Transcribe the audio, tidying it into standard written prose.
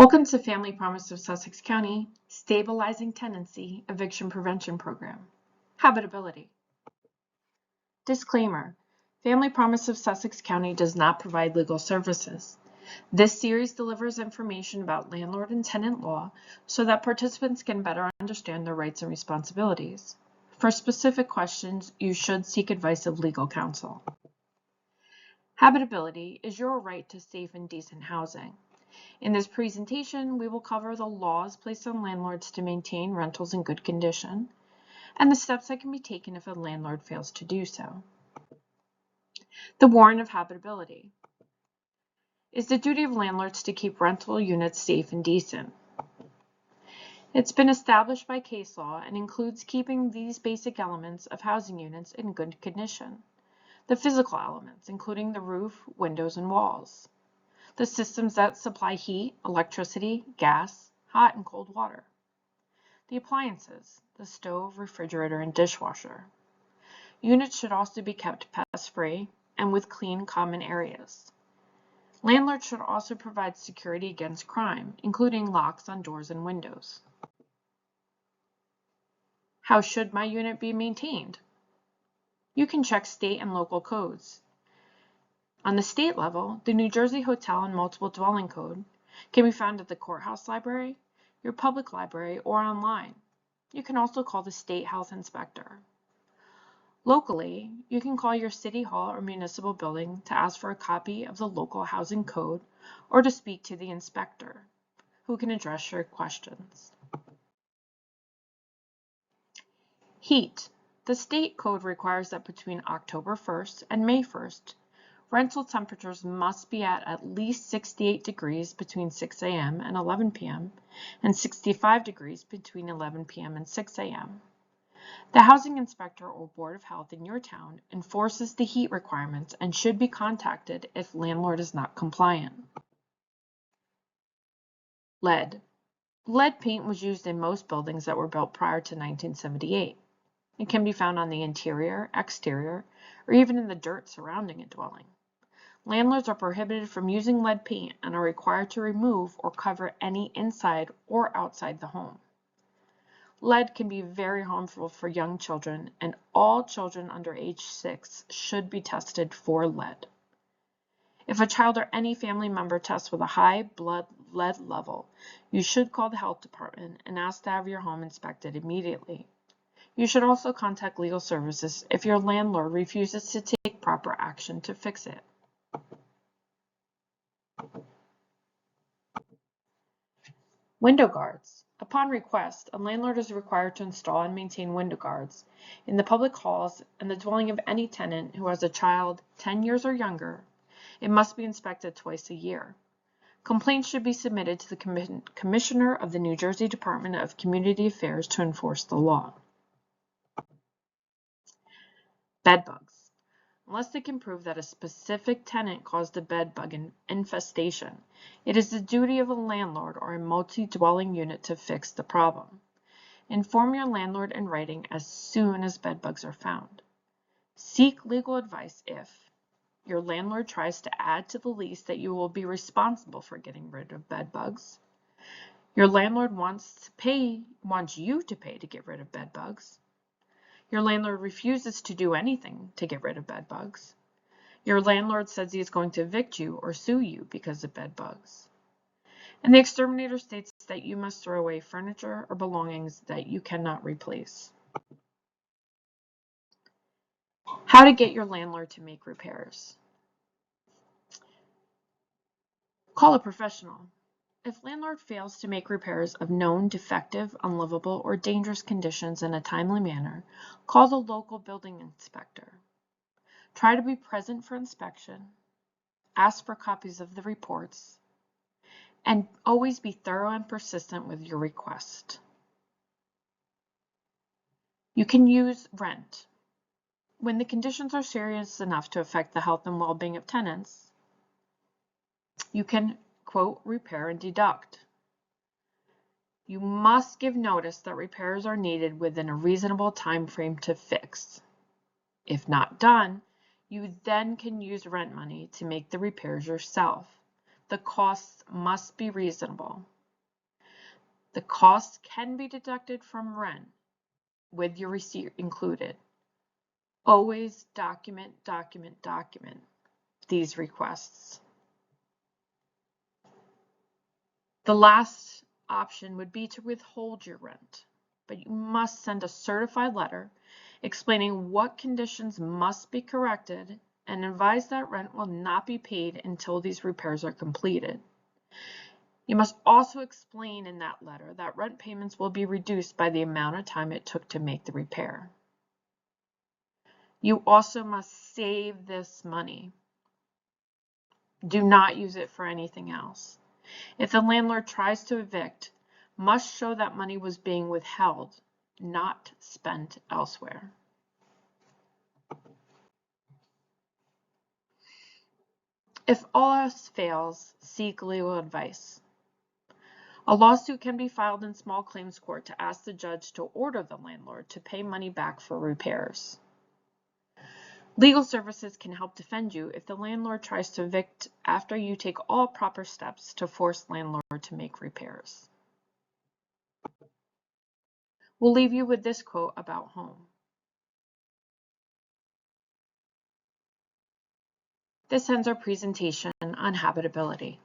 Welcome to Family Promise of Sussex County, Stabilizing Tenancy Eviction Prevention Program. Habitability. Disclaimer: Family Promise of Sussex County does not provide legal services. This series delivers information about landlord and tenant law so that participants can better understand their rights and responsibilities. For specific questions, you should seek advice of legal counsel. Habitability is your right to safe and decent housing. In this presentation, we will cover the laws placed on landlords to maintain rentals in good condition and the steps that can be taken if a landlord fails to do so. The warrant of habitability is the duty of landlords to keep rental units safe and decent. It's been established by case law and includes keeping these basic elements of housing units in good condition. The physical elements, including the roof, windows, and walls. The systems that supply heat, electricity, gas, hot and cold water. The appliances, the stove, refrigerator, and dishwasher. Units should also be kept pest-free and with clean common areas. Landlords should also provide security against crime, including locks on doors and windows. How should my unit be maintained? You can check state and local codes. On the state level, the New Jersey Hotel and Multiple Dwelling Code can be found at the courthouse library, your public library, or online. You can also call the state health inspector. Locally, you can call your city hall or municipal building to ask for a copy of the local housing code or to speak to the inspector, who can address your questions. Heat. The state code requires that between October 1st and May 1st, rental temperatures must be at least 68 degrees between 6 a.m. and 11 p.m. and 65 degrees between 11 p.m. and 6 a.m. The housing inspector or board of health in your town enforces the heat requirements and should be contacted if landlord is not compliant. Lead. Lead paint was used in most buildings that were built prior to 1978. It can be found on the interior, exterior, or even in the dirt surrounding a dwelling. Landlords are prohibited from using lead paint and are required to remove or cover any inside or outside the home. Lead can be very harmful for young children, and all children under age 6 should be tested for lead. If a child or any family member tests with a high blood lead level, you should call the health department and ask to have your home inspected immediately. You should also contact legal services if your landlord refuses to take proper action to fix it. Window guards. Upon request, a landlord is required to install and maintain window guards in the public halls and the dwelling of any tenant who has a child 10 years or younger. It must be inspected twice a year. Complaints should be submitted to the Commissioner of the New Jersey Department of Community Affairs to enforce the law. Bed bugs. Unless they can prove that a specific tenant caused a bed bug infestation, it is the duty of a landlord or a multi-dwelling unit to fix the problem. Inform your landlord in writing as soon as bed bugs are found. Seek legal advice if your landlord tries to add to the lease that you will be responsible for getting rid of bed bugs. Your landlord wants you to pay to get rid of bed bugs. Your landlord refuses to do anything to get rid of bed bugs. Your landlord says he is going to evict you or sue you because of bed bugs. And the exterminator states that you must throw away furniture or belongings that you cannot replace. How to get your landlord to make repairs. Call a professional. If landlord fails to make repairs of known defective, unlivable, or dangerous conditions in a timely manner, call the local building inspector. Try to be present for inspection, ask for copies of the reports, and always be thorough and persistent with your request. You can use rent. When the conditions are serious enough to affect the health and well-being of tenants, you can, quote, repair and deduct. You must give notice that repairs are needed within a reasonable time frame to fix. If not done, you then can use rent money to make the repairs yourself. The costs must be reasonable. The costs can be deducted from rent with your receipt included. Always document these requests. The last option would be to withhold your rent, but you must send a certified letter explaining what conditions must be corrected and advise that rent will not be paid until these repairs are completed. You must also explain in that letter that rent payments will be reduced by the amount of time it took to make the repair. You also must save this money. Do not use it for anything else. If the landlord tries to evict, must show that money was being withheld, not spent elsewhere. If all else fails, seek legal advice. A lawsuit can be filed in small claims court to ask the judge to order the landlord to pay money back for repairs. Legal services can help defend you if the landlord tries to evict after you take all proper steps to force landlord to make repairs. We'll leave you with this quote about home. This ends our presentation on habitability.